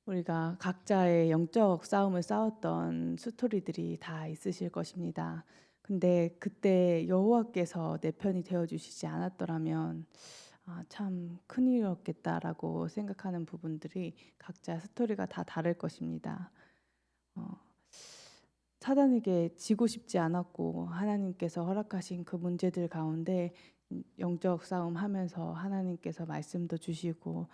우리가 각자의 영적 싸움을 싸웠던 스토리들이 다 있으실 것입니다. 근데 그때 여호와께서 내 편이 되어 주시지 않았더라면 참 큰일이었겠다라고 생각하는 부분들이 각자 스토리가 다 다를 것입니다. 어, 사단에게 지고 싶지 않았고 하나님께서 허락하신 그 문제들 가운데 영적 싸움 하면서 하나님께서 말씀도 주시고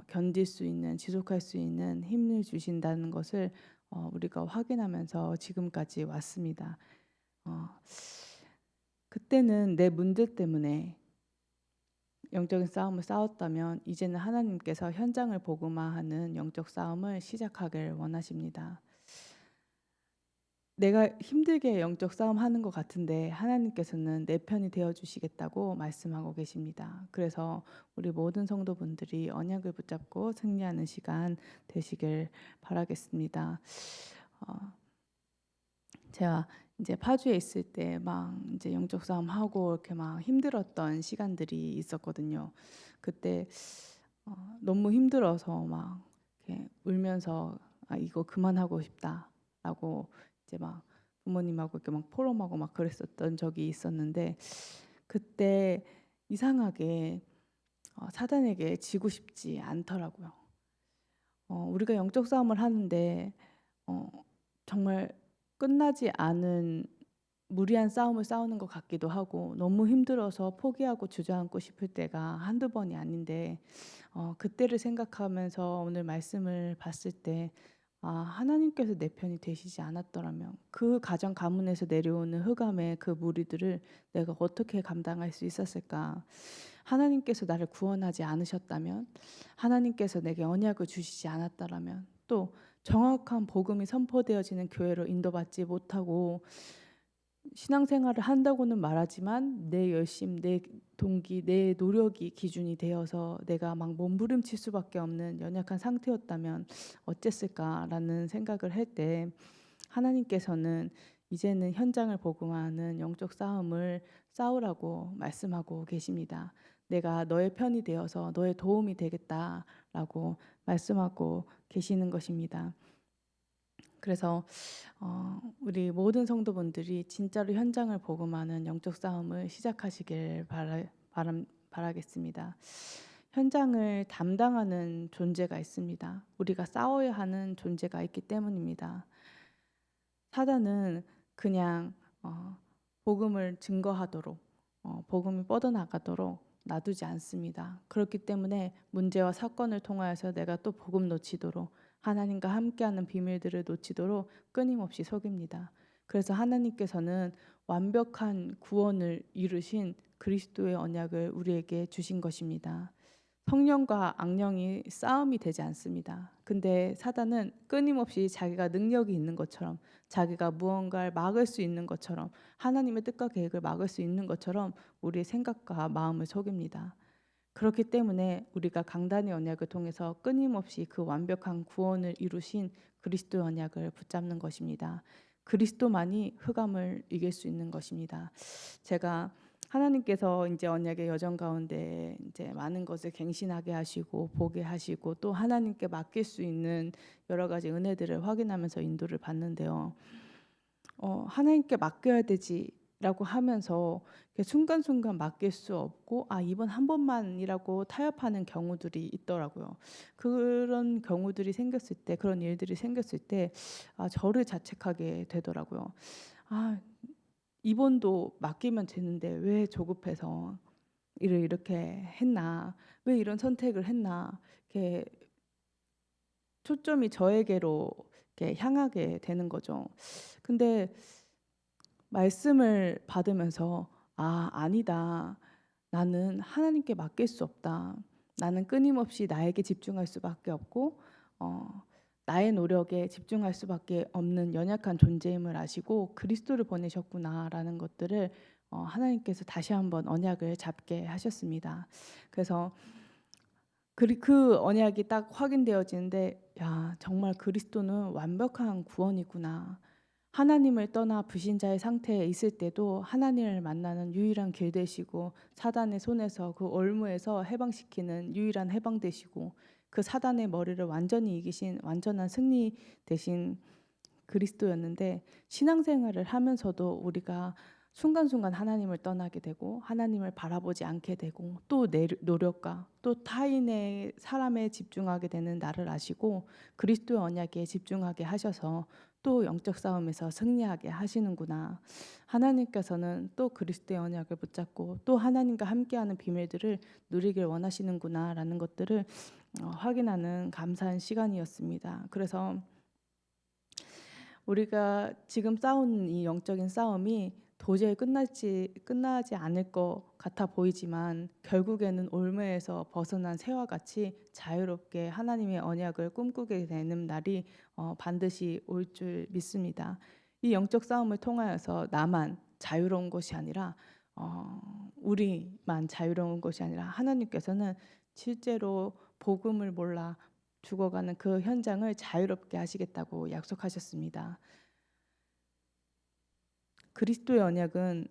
견딜 수 있는 지속할 수 있는 힘을 주신다는 것을 우리가 확인하면서 지금까지 왔습니다. 어, 그때는 내 문제 때문에 영적인 싸움을 싸웠다면 이제는 하나님께서 현장을 복음화하는 영적 싸움을 시작하길 원하십니다. 내가 힘들게 영적 싸움 하는 것 같은데 하나님께서는 내 편이 되어 주시겠다고 말씀하고 계십니다. 그래서 우리 모든 성도분들이 언약을 붙잡고 승리하는 시간 되시길 바라겠습니다. 어, 제가 이제 파주에 있을 때 막 이제 영적 싸움 하고 이렇게 막 힘들었던 시간들이 있었거든요. 그때 너무 힘들어서 막 이렇게 울면서 이거 그만하고 싶다라고 이제 막 부모님하고 이렇게 막 포럼하고 막 그랬었던 적이 있었는데 그때 이상하게 사단에게 지고 싶지 않더라고요. 우리가 영적 싸움을 하는데 어, 정말 끝나지 않은 무리한 싸움을 싸우는 것 같기도 하고 너무 힘들어서 포기하고 주저앉고 싶을 때가 한두 번이 아닌데 그때를 생각하면서 오늘 말씀을 봤을 때 하나님께서 내 편이 되시지 않았더라면 그 가정 가문에서 내려오는 흑암의 그 무리들을 내가 어떻게 감당할 수 있었을까? 하나님께서 나를 구원하지 않으셨다면, 하나님께서 내게 언약을 주시지 않았더라면, 또 정확한 복음이 선포되어지는 교회로 인도받지 못하고 신앙생활을 한다고는 말하지만 내 열심, 내 동기, 내 노력이 기준이 되어서 내가 막 몸부림칠 수밖에 없는 연약한 상태였다면 어땠을까라는 생각을 할 때 하나님께서는 이제는 현장을 복음화하는 영적 싸움을 싸우라고 말씀하고 계십니다. 내가 너의 편이 되어서 너의 도움이 되겠다라고 말씀하고 계시는 것입니다. 그래서 우리 모든 성도분들이 진짜로 현장을 복음하는 영적 싸움을 시작하시길 바라겠습니다. 현장을 담당하는 존재가 있습니다. 우리가 싸워야 하는 존재가 있기 때문입니다. 사단은 그냥 복음을 증거하도록 복음이 뻗어나가도록 놔두지 않습니다. 그렇기 때문에 문제와 사건을 통하여서 내가 또 복음 놓치도록 하나님과 함께하는 비밀들을 놓치도록 끊임없이 속입니다. 그래서 하나님께서는 완벽한 구원을 이루신 그리스도의 언약을 우리에게 주신 것입니다. 성령과 악령이 싸움이 되지 않습니다. 근데 사단은 끊임없이 자기가 능력이 있는 것처럼 자기가 무언가를 막을 수 있는 것처럼 하나님의 뜻과 계획을 막을 수 있는 것처럼 우리의 생각과 마음을 속입니다. 그렇기 때문에 우리가 강단의 언약을 통해서 끊임없이 그 완벽한 구원을 이루신 그리스도의 언약을 붙잡는 것입니다. 그리스도만이 흑암을 이길 수 있는 것입니다. 제가 하나님께서 이제 언약의 여정 가운데 이제 많은 것을 갱신하게 하시고 보게 하시고 또 하나님께 맡길 수 있는 여러 가지 은혜들을 확인하면서 인도를 받는데요. 하나님께 맡겨야 되지라고 하면서 순간순간 맡길 수 없고 이번 한 번만이라고 타협하는 경우들이 있더라고요. 그런 경우들이 생겼을 때 그런 일들이 생겼을 때 저를 자책하게 되더라고요. 아, 이번도 맡기면 되는데 왜 조급해서 일을 이렇게 했나? 왜 이런 선택을 했나? 이렇게 초점이 저에게로 이렇게 향하게 되는 거죠. 근데 말씀을 받으면서 아니다. 나는 하나님께 맡길 수 없다. 나는 끊임없이 나에게 집중할 수밖에 없고 나의 노력에 집중할 수밖에 없는 연약한 존재임을 아시고 그리스도를 보내셨구나라는 것들을 하나님께서 다시 한번 언약을 잡게 하셨습니다. 그래서 그 언약이 딱 확인되어지는데 정말 그리스도는 완벽한 구원이구나. 하나님을 떠나 불신자의 상태에 있을 때도 하나님을 만나는 유일한 길 되시고 사단의 손에서 그 올무에서 해방시키는 유일한 해방 되시고 그 사단의 머리를 완전히 이기신 완전한 승리 되신 그리스도였는데 신앙생활을 하면서도 우리가 순간순간 하나님을 떠나게 되고 하나님을 바라보지 않게 되고 또 내 노력과 또 타인의 사람에 집중하게 되는 나를 아시고 그리스도의 언약에 집중하게 하셔서 또 영적 싸움에서 승리하게 하시는구나. 하나님께서는 또 그리스도의 언약을 붙잡고 또 하나님과 함께하는 비밀들을 누리길 원하시는구나라는 것들을 확인하는 감사한 시간이었습니다. 그래서 우리가 지금 싸우는 이 영적인 싸움이 도저히 끝나지 않을 것 같아 보이지만 결국에는 올무에서 벗어난 새와 같이 자유롭게 하나님의 언약을 꿈꾸게 되는 날이 반드시 올 줄 믿습니다. 이 영적 싸움을 통하여서 나만 자유로운 것이 아니라 우리만 자유로운 것이 아니라 하나님께서는 실제로 복음을 몰라 죽어가는 그 현장을 자유롭게 하시겠다고 약속하셨습니다. 그리스도의 언약은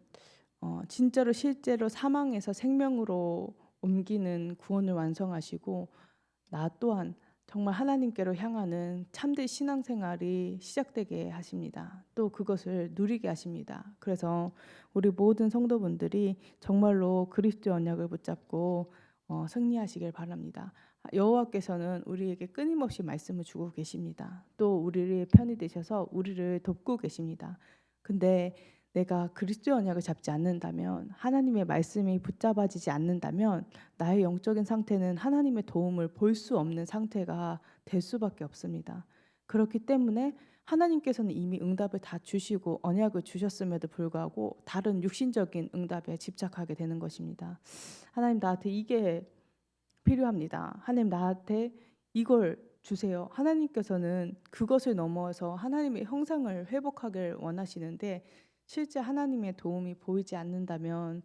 진짜로 실제로 사망에서 생명으로 옮기는 구원을 완성하시고 나 또한 정말 하나님께로 향하는 참된 신앙생활이 시작되게 하십니다. 또 그것을 누리게 하십니다. 그래서 우리 모든 성도분들이 정말로 그리스도의 언약을 붙잡고 승리하시길 바랍니다. 여호와께서는 우리에게 끊임없이 말씀을 주고 계십니다. 또 우리의 편이 되셔서 우리를 돕고 계십니다. 근데 내가 그리스도의 언약을 잡지 않는다면 하나님의 말씀이 붙잡아지지 않는다면 나의 영적인 상태는 하나님의 도움을 볼 수 없는 상태가 될 수밖에 없습니다. 그렇기 때문에 하나님께서는 이미 응답을 다 주시고 언약을 주셨음에도 불구하고 다른 육신적인 응답에 집착하게 되는 것입니다. 하나님 나한테 이게 필요합니다. 하나님 나한테 이걸 주세요. 하나님께서는 그것을 넘어서 하나님의 형상을 회복하길 원하시는데 실제 하나님의 도움이 보이지 않는다면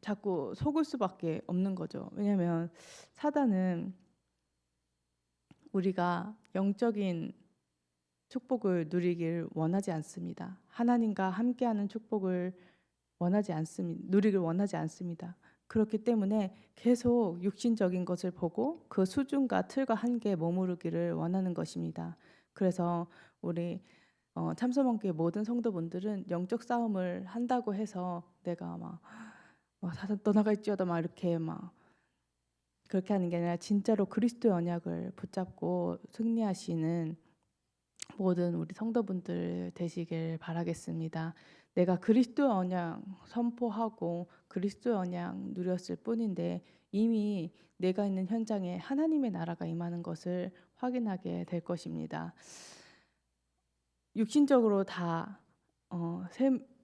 자꾸 속을 수밖에 없는 거죠. 왜냐하면 사단은 우리가 영적인 축복을 누리길 원하지 않습니다. 하나님과 함께하는 축복을 누리길 원하지 않습니다. 그렇기 때문에 계속 육신적인 것을 보고 그 수준과 틀과 한계에 머무르기를 원하는 것입니다. 그래서 우리 참소망교회 모든 성도분들은 영적 싸움을 한다고 해서 내가 막 사단 떠나갈지어다 막 이렇게 막 그렇게 하는 게 아니라 진짜로 그리스도의 언약을 붙잡고 승리하시는 모든 우리 성도분들 되시길 바라겠습니다. 내가 그리스도의 언약 선포하고 그리스도의 언약 누렸을 뿐인데 이미 내가 있는 현장에 하나님의 나라가 임하는 것을 확인하게 될 것입니다. 육신적으로 다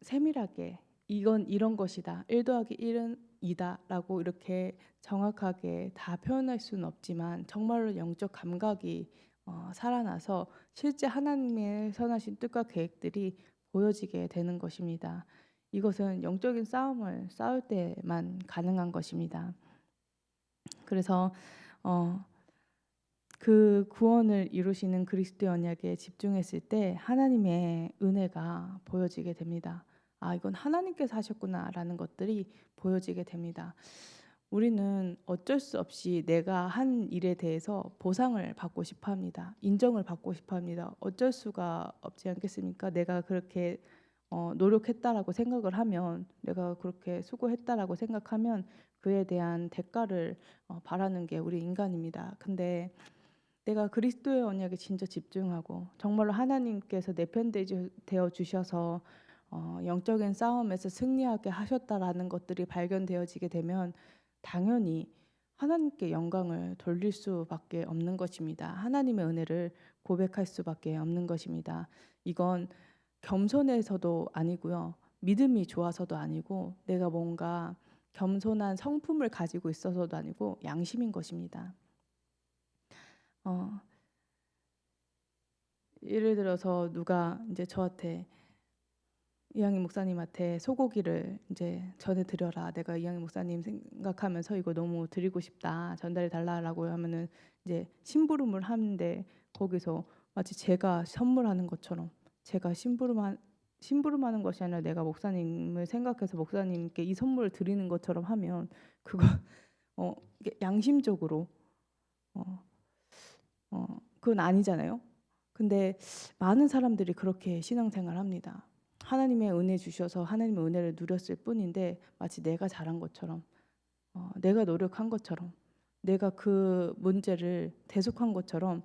세밀하게 이건 이런 것이다. 1 더하기 1은 2다 라고 이렇게 정확하게 다 표현할 수는 없지만 정말로 영적 감각이 살아나서 실제 하나님의 선하신 뜻과 계획들이 보여지게 되는 것입니다. 이것은 영적인 싸움을 싸울 때만 가능한 것입니다. 그래서 그 구원을 이루시는 그리스도의 언약에 집중했을 때 하나님의 은혜가 보여지게 됩니다. 아, 이건 하나님께서 하셨구나라는 것들이 보여지게 됩니다. 우리는 어쩔 수 없이 내가 한 일에 대해서 보상을 받고 싶어 합니다. 인정을 받고 싶어 합니다. 어쩔 수가 없지 않겠습니까? 내가 그렇게 노력했다라고 생각을 하면 내가 그렇게 수고했다라고 생각하면 그에 대한 대가를 바라는 게 우리 인간입니다. 근데 내가 그리스도의 언약에 진짜 집중하고 정말로 하나님께서 내 편 되어 주셔서 영적인 싸움에서 승리하게 하셨다라는 것들이 발견되어지게 되면 당연히 하나님께 영광을 돌릴 수밖에 없는 것입니다. 하나님의 은혜를 고백할 수밖에 없는 것입니다. 이건 겸손해서도 아니고요. 믿음이 좋아서도 아니고 내가 뭔가 겸손한 성품을 가지고 있어서도 아니고 양심인 것입니다. 어, 예를 들어서 누가 이제 저한테 이양희 목사님한테 소고기를 이제 전해 드려라. 내가 이양희 목사님 생각하면서 이거 너무 드리고 싶다. 전달해 달라라고 하면은 이제 심부름을 하는데 거기서 마치 제가 선물하는 것처럼 제가 심부름하는 것이 아니라 내가 목사님을 생각해서 목사님께 이 선물을 드리는 것처럼 하면 그거 이게 양심적으로 어, 그건 아니잖아요. 근데 많은 사람들이 그렇게 신앙생활을 합니다. 하나님의 은혜 주셔서 하나님의 은혜를 누렸을 뿐인데 마치 내가 잘한 것처럼, 내가 노력한 것처럼, 내가 그 문제를 대속한 것처럼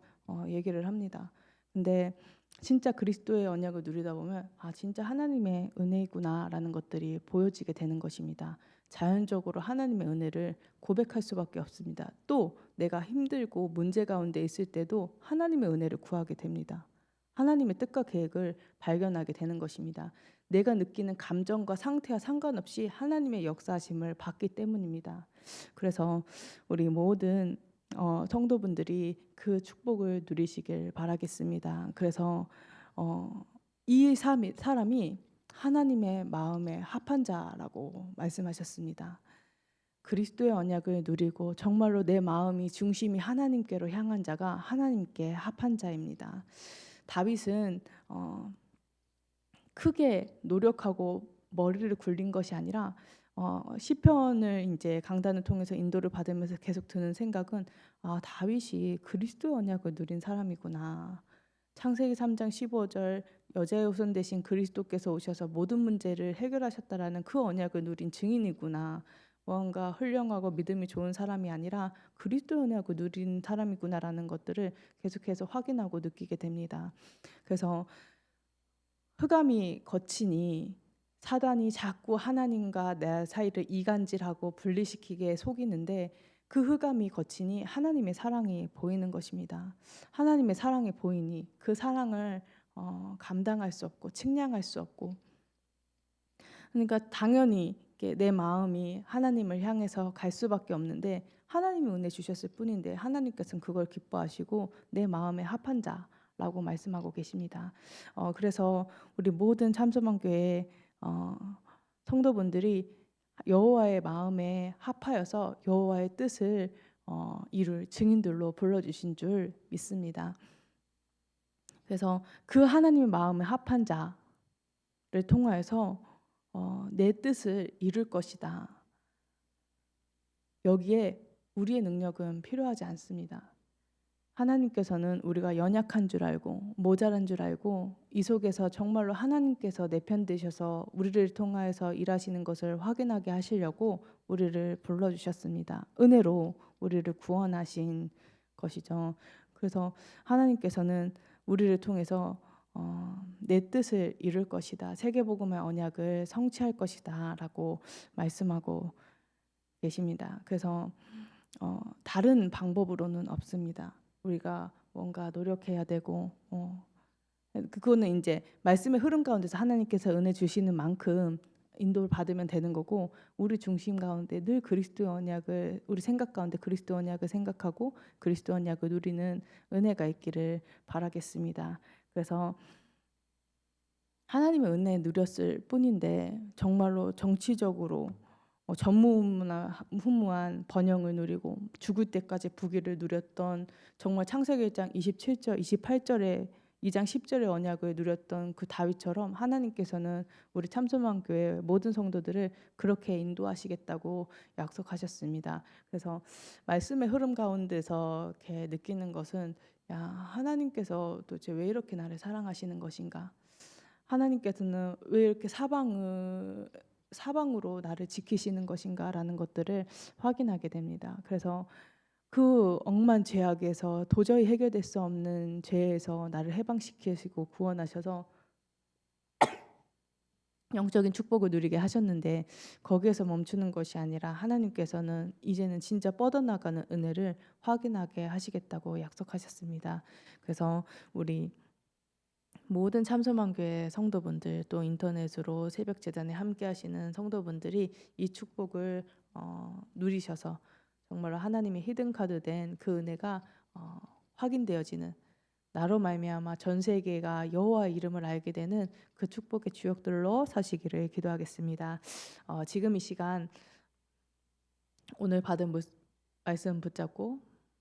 얘기를 합니다. 근데 진짜 그리스도의 언약을 누리다 보면 진짜 하나님의 은혜이구나라는 것들이 보여지게 되는 것입니다. 자연적으로 하나님의 은혜를 고백할 수밖에 없습니다. 또 내가 힘들고 문제 가운데 있을 때도 하나님의 은혜를 구하게 됩니다. 하나님의 뜻과 계획을 발견하게 되는 것입니다. 내가 느끼는 감정과 상태와 상관없이 하나님의 역사하심을 받기 때문입니다. 그래서 우리 모든 성도분들이 그 축복을 누리시길 바라겠습니다. 그래서 이 사람이 하나님의 마음에 합한 자라고 말씀하셨습니다. 그리스도의 언약을 누리고 정말로 내 마음이 중심이 하나님께로 향한 자가 하나님께 합한 자입니다. 다윗은 크게 노력하고 머리를 굴린 것이 아니라 시편을 이제 강단을 통해서 인도를 받으면서 계속 드는 생각은 다윗이 그리스도의 언약을 누린 사람이구나. 창세기 3장 15절 여자의 후손 대신 그리스도께서 오셔서 모든 문제를 해결하셨다라는 그 언약을 누린 증인이구나. 뭔가 훌륭하고 믿음이 좋은 사람이 아니라 그리스도의 언약을 누린 사람이구나라는 것들을 계속해서 확인하고 느끼게 됩니다. 그래서 흑암이 거치니 사단이 자꾸 하나님과 내 사이를 이간질하고 분리시키게 속이는데 그 흑암이 거치니 하나님의 사랑이 보이는 것입니다. 하나님의 사랑이 보이니 그 사랑을 감당할 수 없고 측량할 수 없고, 그러니까 당연히 내 마음이 하나님을 향해서 갈 수밖에 없는데 하나님이 은혜 주셨을 뿐인데 하나님께서는 그걸 기뻐하시고 내 마음에 합한 자라고 말씀하고 계십니다. 그래서 우리 모든 참소망교회 성도분들이 여호와의 마음에 합하여서 여호와의 뜻을 이룰 증인들로 불러주신 줄 믿습니다. 그래서 그 하나님의 마음에 합한 자를 통하여서 내 뜻을 이룰 것이다. 여기에 우리의 능력은 필요하지 않습니다. 하나님께서는 우리가 연약한 줄 알고 모자란 줄 알고 이 속에서 정말로 하나님께서 내 편 되셔서 우리를 통하여서 일하시는 것을 확인하게 하시려고 우리를 불러주셨습니다. 은혜로 우리를 구원하신 것이죠. 그래서 하나님께서는 우리를 통해서 내 뜻을 이룰 것이다. 세계복음의 언약을 성취할 것이다 라고 말씀하고 계십니다. 그래서 다른 방법으로는 없습니다. 우리가 뭔가 노력해야 되고 그거는 이제 말씀의 흐름 가운데서 하나님께서 은혜 주시는 만큼 인도를 받으면 되는 거고, 우리 중심 가운데 늘 그리스도의 언약을, 우리 생각 가운데 그리스도의 언약을 생각하고 그리스도의 언약을 누리는 은혜가 있기를 바라겠습니다. 그래서 하나님의 은혜 누렸을 뿐인데 정말로 정치적으로 전무후무한 번영을 누리고 죽을 때까지 부귀를 누렸던, 정말 창세기 1장 27절 28절에 2장 10절의 언약을 누렸던 그 다윗처럼 하나님께서는 우리 참소망교회 모든 성도들을 그렇게 인도하시겠다고 약속하셨습니다. 그래서 말씀의 흐름 가운데서 이렇게 느끼는 것은, 야, 하나님께서 도대체 왜 이렇게 나를 사랑하시는 것인가? 하나님께서는 왜 이렇게 사방으로 나를 지키시는 것인가라는 것들을 확인하게 됩니다. 그래서 그 억만 죄악에서 도저히 해결될 수 없는 죄에서 나를 해방시키시고 구원하셔서 영적인 축복을 누리게 하셨는데, 거기에서 멈추는 것이 아니라 하나님께서는 이제는 진짜 뻗어나가는 은혜를 확인하게 하시겠다고 약속하셨습니다. 그래서 우리 모든 참소망교회 성도분들, 또 인터넷으로 새벽 제단에 함께 하시는 성도분들이 이 축복을 누리셔서 정말로 하나님의 히든카드 된 그 은혜가 확인되어지는, 나로 말미암아 전 세계가 여호와의 이름을 알게 되는 그 축복의 주역들로 사시기를 기도하겠습니다. 지금 이 시간 오늘 받은 말씀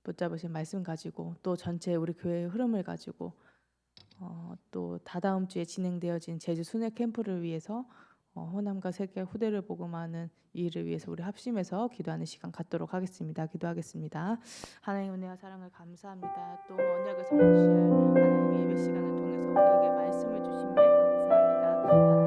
붙잡으신 말씀 가지고 또 전체 우리 교회의 흐름을 가지고 또 다다음 주에 진행되어진 제주 순회 캠프를 위해서 호남과 세계 후대를 복음하는 이 일을 위해서 우리 합심해서 기도하는 시간 갖도록 하겠습니다. 기도하겠습니다. 하나님 은혜와 사랑을 감사합니다. 또 언약을 성취할 하나님 예배 시간을 통해서 우리에게 말씀을 주심에 감사합니다. 하나님